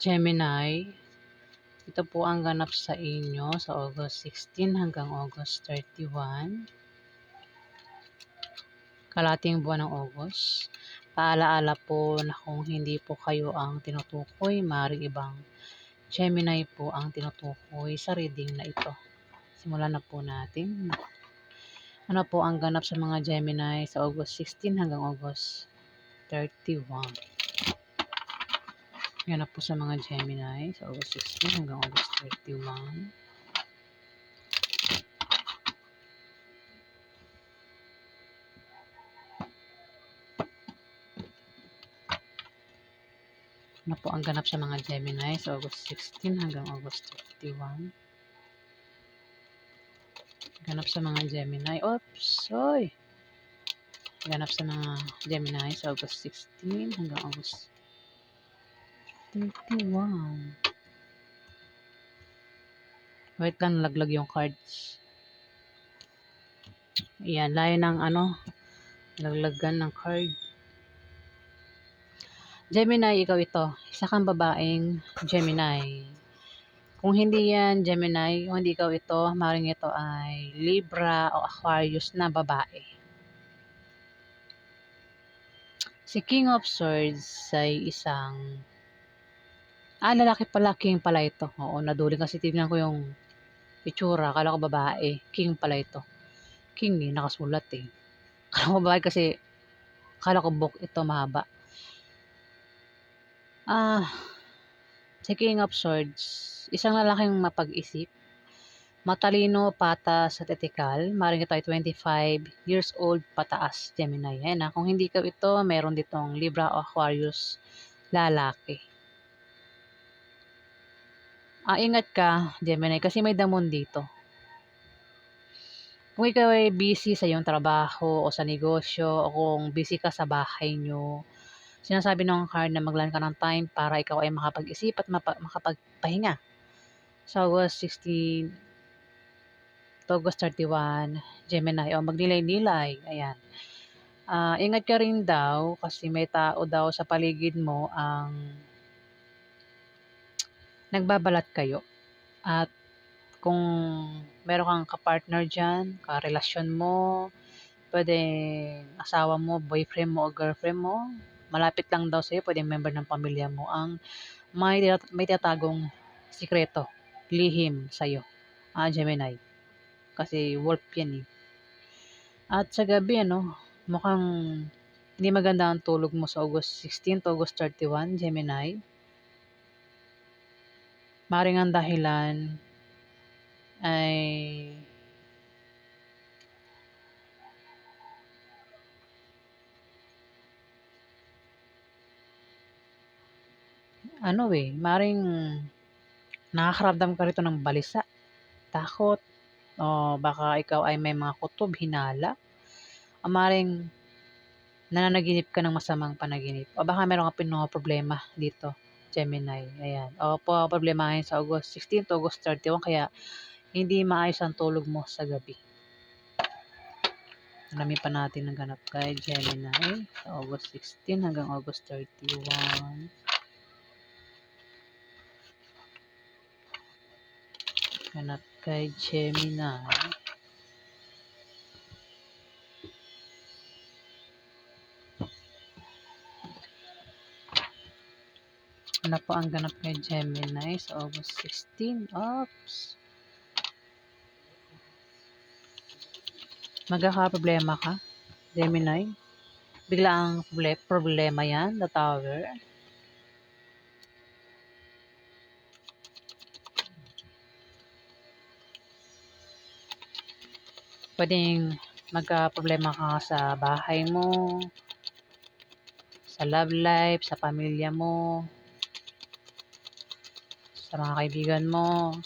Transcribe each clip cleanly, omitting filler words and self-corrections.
Gemini, ito po ang ganap sa inyo sa August 16 hanggang August 31. Kalating buwan ng August. Paalaala po na kung hindi po kayo ang tinutukoy, maaaring ibang Gemini po ang tinutukoy sa reading na ito. Simulan na po natin. Ano po ang ganap sa mga Gemini sa August 16 hanggang August 31? Ganap po sa mga Gemini sa August 16 hanggang August 31. Ano po ang ganap sa mga Gemini sa August 16 hanggang August 31? Ganap sa mga Gemini. Oops! Oy! Ganap sa mga Gemini sa August 16 hanggang August 31. Wait lang, laglag yung cards. Ayan, layo ng laglagan ng card. Gemini, ikaw ito. Isa kang babaeng Gemini. Kung hindi yan Gemini, o hindi ikaw ito, maaaring ito ay Libra o Aquarius na babae. Si King of Swords ay isang lalaki pala, King pala ito. Oo, naduling kasi tignan ko yung itsura, akala ko babae. King pala ito. King nakasulat eh. Akala ko babae kasi akala ko book ito mahaba. Si King of Swords, isang lalaking mapag-isip, matalino, patas at etikal. Maaaring ito ay 25 years old pataas, Gemini. Yan Kung hindi ka ito, meron ditong Libra o Aquarius lalaki. Ingat ka, Gemini, kasi may damon dito. Kung ikaw ay busy sa iyong trabaho o sa negosyo o kung busy ka sa bahay nyo, sinasabi ng card na maglaan ka ng time para ikaw ay makapag-isip at makapagpahinga. Sa August 16 to August 31, Gemini, o magnilay-nilay. Ayan. Ingat ka rin daw kasi may tao daw sa paligid mo ang nagbabalat kayo. At kung meron kang kapartner dyan, karelasyon mo, pwede asawa mo, boyfriend mo o girlfriend mo, malapit lang daw sa'yo, pwede member ng pamilya mo ang may tinatagong sikreto, lihim sa'yo, Gemini. Kasi wolf yan eh. At sa gabi, mukhang hindi maganda ang tulog mo sa August 16 to August 31, Gemini. Maring ang dahilan ay maring nakakaramdam ka rito ng balisa, takot, o baka ikaw ay may mga kutob, hinala. Maring nananaginip ka ng masamang panaginip. O baka meron kang problema dito, Gemini. Ayan. O problemahin sa August 16 to August 31 kaya hindi maayos ang tulog mo sa gabi. Alamin pa natin ang ganap kay Gemini sa August 16 hanggang August 31. Ganap kay Gemini. Ano po ang ganap kay Gemini sa August 16? Oops! Magkakaproblema ka, Gemini? Bigla ang problema yan, the Tower. Pwedeng magka-problema ka sa bahay mo, sa love life, sa pamilya mo, sa mga kaibigan mo.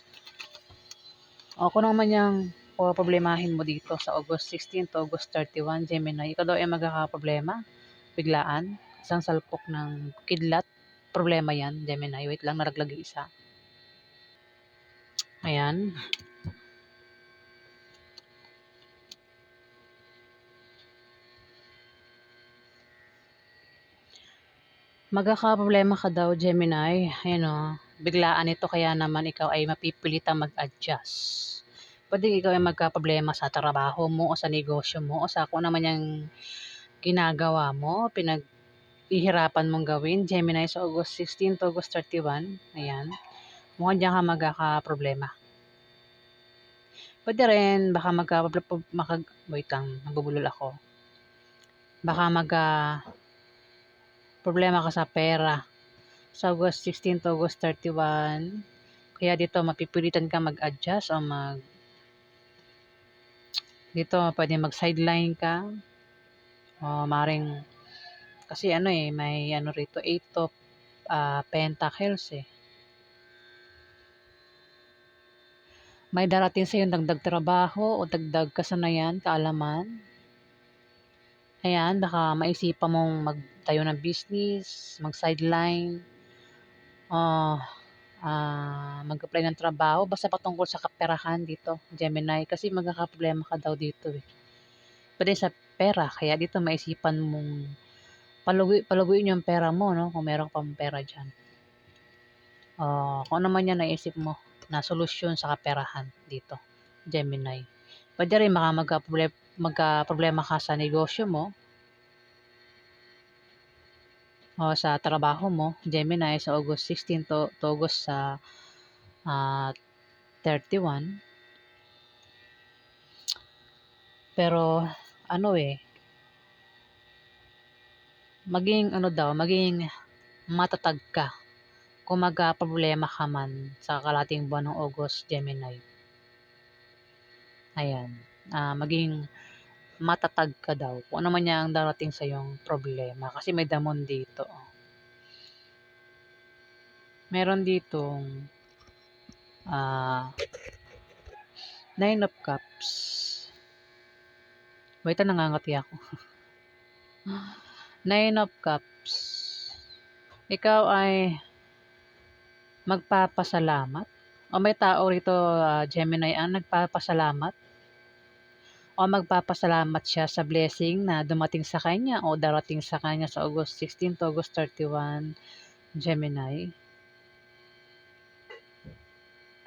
O kung naman yung problemahin mo dito sa August 16 to August 31, Gemini, ikaw daw ay magkakaproblema, biglaan, isang salpok ng kidlat, problema yan, Gemini. Wait lang, naraglag yung isa. Ayan. Magkakaproblema ka daw, Gemini. Ayan o, biglaan ito kaya naman ikaw ay mapipilitang mag-adjust. Pwede ikaw ay magkaproblema sa trabaho mo o sa negosyo mo o sa kung ano man yung ginagawa mo, pinaghihirapan mong gawin, Gemini, sa August 16 to August 31. Ayan, mukhang diyan ka magkakaproblema. Pwede rin, baka wait lang, nabubulol ako. Baka problema ka sa pera sa August 16 to August 31. Kaya dito mapipilitan ka mag-adjust o dito pwede mag-sideline ka. O maring, kasi may rito, 8 of Pentacles eh. May darating sa yung dagdag trabaho o dagdag kasanayan, kaalaman. Ayan, baka maisipan mong magtayo ng business, mag-sideline, mag-apply ng trabaho, basta patungkol sa kaperahan dito, Gemini, kasi magkakaproblema ka daw dito eh. Pwede sa pera, kaya dito maisipan mong paluguin yung pera mo, no? Kung meron pang pera dyan. Kung ano man yan naisip mo na solusyon sa kaperahan dito, Gemini. Pwede rin magka-problema ka sa negosyo mo o sa trabaho mo, Gemini, sa August 16 to August sa 31. Pero maging matatag ka kung magka-problema ka man sa kalating buwan ng August, Gemini. Ayan, maging matatag ka daw kung ano man yung darating sa yung problema, kasi may damon dito. Meron ditong 9 of Cups. Wait, nangangati ako. 9 of Cups. Ikaw ay magpapasalamat o may tao rito, Gemini, ang nagpapasalamat o magpapasalamat siya sa blessing na dumating sa kanya o darating sa kanya sa August 16 to August 31, Gemini.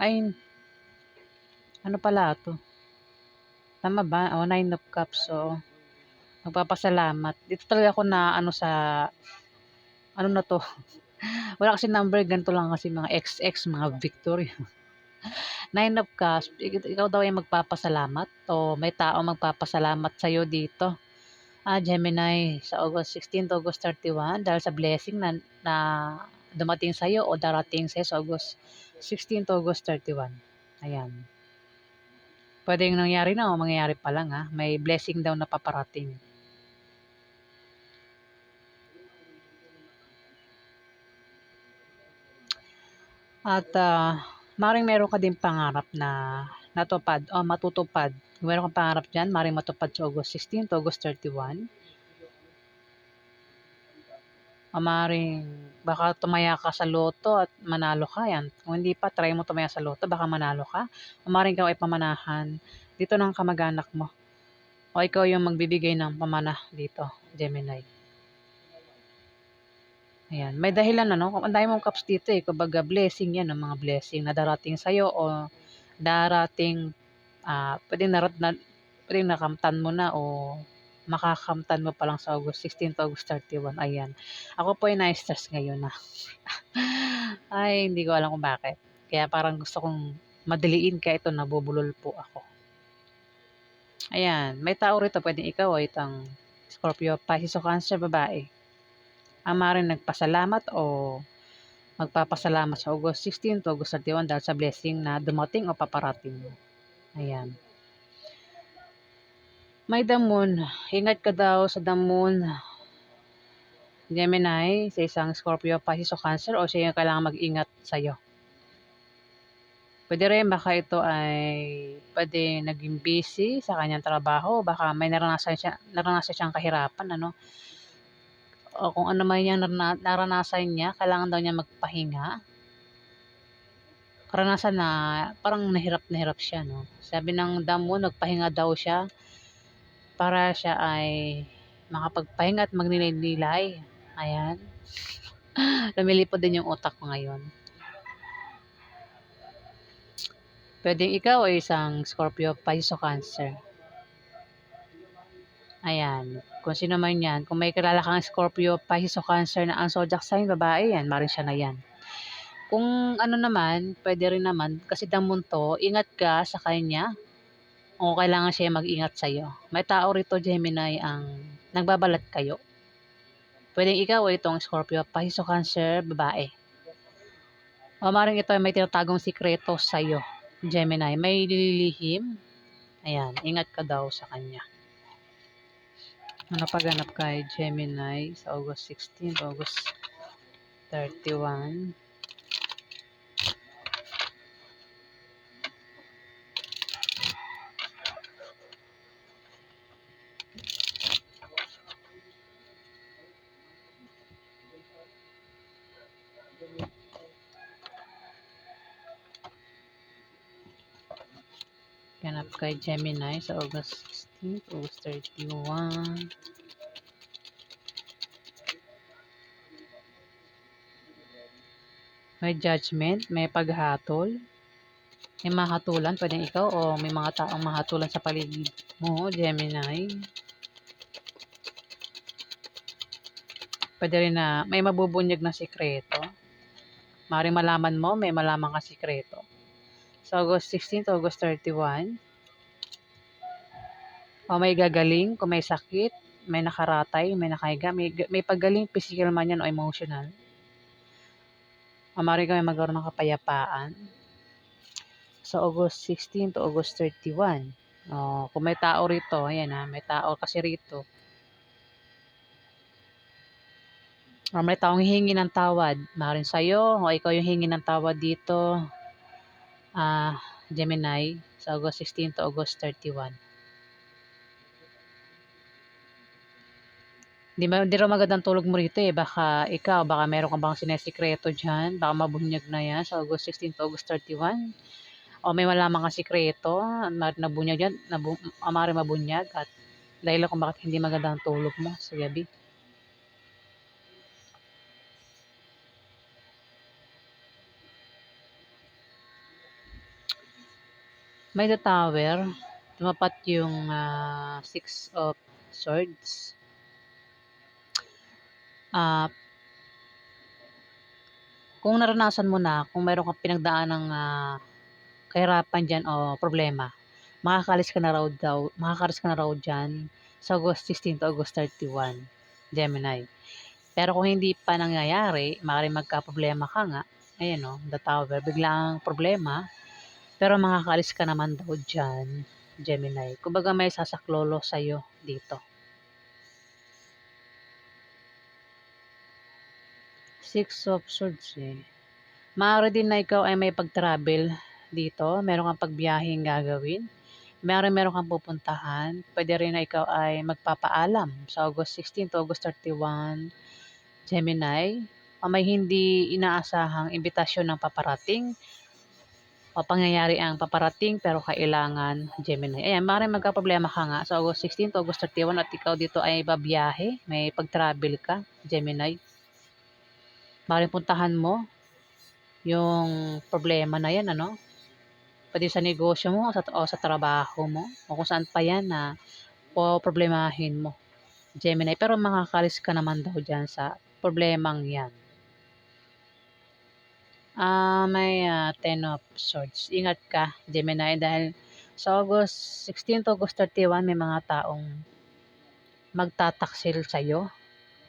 Ay, ano pala to? Tama ba? 9 of Cups. So, magpapasalamat. Dito talaga ako na sa, ano na to? Wala kasi number, ganito lang kasi mga XX, mga victory. 9 of Cups, ikaw daw ay magpapasalamat o may tao magpapasalamat sa'yo dito. Gemini, sa August 16 to August 31 dahil sa blessing na dumating sa'yo o darating sa'yo sa August 16 to August 31. Ayan. Pwedeng nangyari na o mangyayari pa lang May blessing daw na paparating. At maring meron ka din pangarap na natupad o matutupad. Kung meron kang pangarap dyan, maring matupad sa August 16 to August 31. O maring baka tumaya ka sa loto at manalo ka yan. Kung hindi pa, try mo tumaya sa loto, baka manalo ka. O maring ikaw ay pamanahan dito ng kamag-anak mo. O ikaw yung magbibigay ng pamana dito, Gemini. Ayan, may dahilan kung ang dami mong cups dito kumbaga blessing yan, mga blessing na darating sa'yo o darating, pwedeng nakamtan mo na o makakamtan mo pa lang sa August 16 to August 31. Ayan. Ako po ay na-stress ngayon Ay, hindi ko alam kung bakit. Kaya parang gusto kong madaliin kaya ito nabubulol po ako. Ayan, may tao rito, pwedeng ikaw ay itang Scorpio, Pisces o Cancer, babae. Ang maaaring nagpasalamat o magpapasalamat sa August 16 to August 31 dahil sa blessing na dumating o paparating. Ayan. May damon. Ingat ka daw sa damon, Gemini, sa isang Scorpio, Pisces o Cancer, o siya yung kailangan mag-ingat sa'yo. Pwede rin baka ito ay naging busy sa kanyang trabaho, baka may naranasan siyang kahirapan, o kung ano man yung naranasan niya, kailangan daw niya magpahinga. Karanasan na parang nahirap siya, no? Sabi ng damo, nagpahinga daw siya para siya ay makapagpahinga at magninilay. Ayan. Lumilipad din yung utak ko ngayon. Pwedeng ikaw ay isang Scorpio, Pisces o Cancer. Ayan. Kung sino man yan. Kung may kilala kang Scorpio, Pisces o Cancer na ang zodiac sign, babae yan. Marin siya na yan. Kung ano naman, pwede rin naman, kasi damon to, ingat ka sa kanya. O kailangan siya mag-ingat sa'yo. May tao rito, Gemini, ang nagbabalat kayo. Pwedeng ikaw o itong Scorpio, Pisces o Cancer, babae. O maring ito ay may tinatagong sikreto sa'yo, Gemini. May nililihim. Ayan, ingat ka daw sa kanya. Ano pagganap kay Gemini sa August 16, August 31. Ganap kay Gemini sa August 16, August 31. May judgment, may paghatol. May mahatulan, pwedeng ikaw o may mga taong mahatulan sa paligid mo, Gemini. Pwede rin na may mabubunyag na sikreto. Maaaring malaman mo, may malaman ka sikreto. So, August 16 to August 31. O may gagaling, kung may sakit, may nakaratay, may nakahiga, may paggaling, physical man yan o emotional. O maaaring ka may magkaroon ng kapayapaan. So, August 16 to August 31. O, kung may tao rito, ayan ha, may tao kasi rito. O may taong hihingi ng tawad, maaaring sa'yo, o ikaw yung hingi ng tawad dito, Gemini, sa August 16 to August 31. Hindi raw magandang tulog mo rito eh. Baka ikaw, baka meron ka bang sinesikreto dyan. Baka mabunyag na yan sa August 16 to August 31. O may malaman ka sikreto, nabunyag yan, amari mabunyag at dahil kung bakit hindi magandang tulog mo sa gabi. May the tower, tumapat yung Six of Swords. Kung naranasan mo na, kung mayroon kang pinagdaan ng kahirapan dyan o problema, makakalis ka na raw dyan sa August 16 to August 31, Gemini. Pero kung hindi pa nangyayari, maaaring magka-problema ka nga, ayan o, the tower, biglang problema, pero makakalis ka naman daw dyan, Gemini. Kumbaga may sasaklolo sa'yo dito. Six of Swords eh. Maaari din na ikaw ay may pag-travel dito. Meron kang pagbiyaheng gagawin. Meron kang pupuntahan. Pwede rin na ikaw ay magpapaalam sa August 16 to August 31, Gemini. O may hindi inaasahang imbitasyon ng paparating o pangyayari ang paparating pero kailangan, Gemini. Ayan, maaaring magka-problema ka nga sa August 16 to August 31 at ikaw dito ay babiyahe. May pag-travel ka, Gemini. Maaaring puntahan mo yung problema na yan, ano? Pwede sa negosyo mo o sa trabaho mo o kung saan pa yan na problemahin mo, Gemini. Pero makakalis ka naman daw dyan sa problemang yan. May Ten of Swords. Ingat ka, Gemini, dahil sa August 16 to August 31, may mga taong magtataksil sa'yo.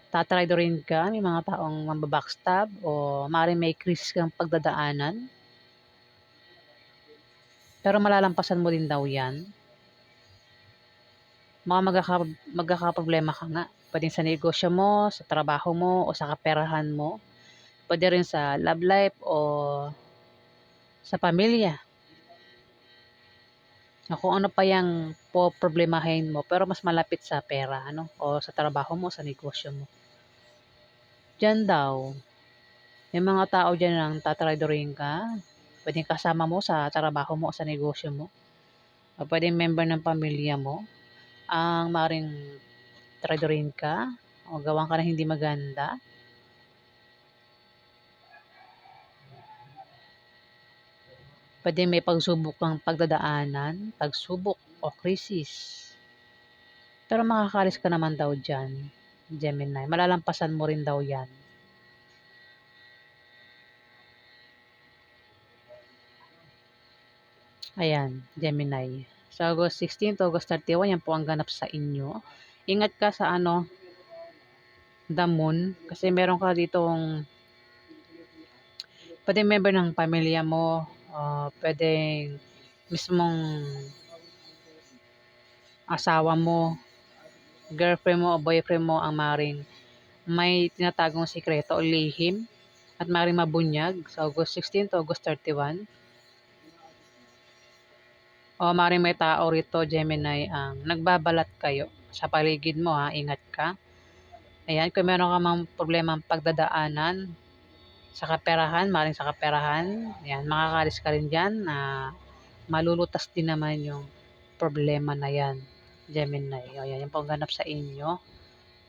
Tatraidorin ka, may mga taong mambabackstab o maaaring may krisis kang pagdadaanan. Pero malalampasan mo din daw yan. Magkakaproblema ka nga. Pwede sa negosyo mo, sa trabaho mo, o sa kaperahan mo. Pwede rin sa love life o sa pamilya. O kung ano pa yung problemahin mo, pero mas malapit sa pera, ano? O sa trabaho mo, sa negosyo mo. Diyan daw, may mga tao dyan ang tatraidorin ka. Pwedeng kasama mo sa trabaho mo o sa negosyo mo. O pwedeng member ng pamilya mo ang maring traidorin ka o gawan ka na hindi maganda. Pwede may pagsubok kang pagdadaanan, pagsubok o krisis. Pero makakaalis ka naman daw diyan, Gemini. Malalampasan mo rin daw 'yan. Ayan, Gemini. Sa August 16 to August 31, yan po ang ganap sa inyo. Ingat ka sa the moon, kasi meron ka ditong pwedeng member ng pamilya mo, pwedeng mismong asawa mo, girlfriend mo o boyfriend mo ang maring may tinatagong sikreto o lihim at maring mabunyag sa August 16 to August 31. O maring may tao rito, Gemini, ang nagbabalat kayo sa paligid mo, ha, ingat ka. Ayan, kung meron ka mang problemang pagdadaanan sa kaperahan, maring sa kaperahan, ayan, makakalis ka rin dyan na malulutas din naman yung problema na yan, Gemini. O, yan, yung pagganap sa inyo.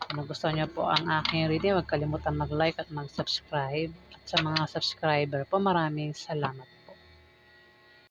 Kung nagustuhan nyo po ang aking reading, huwag kalimutan mag-like at mag-subscribe. At sa mga subscriber po, maraming salamat.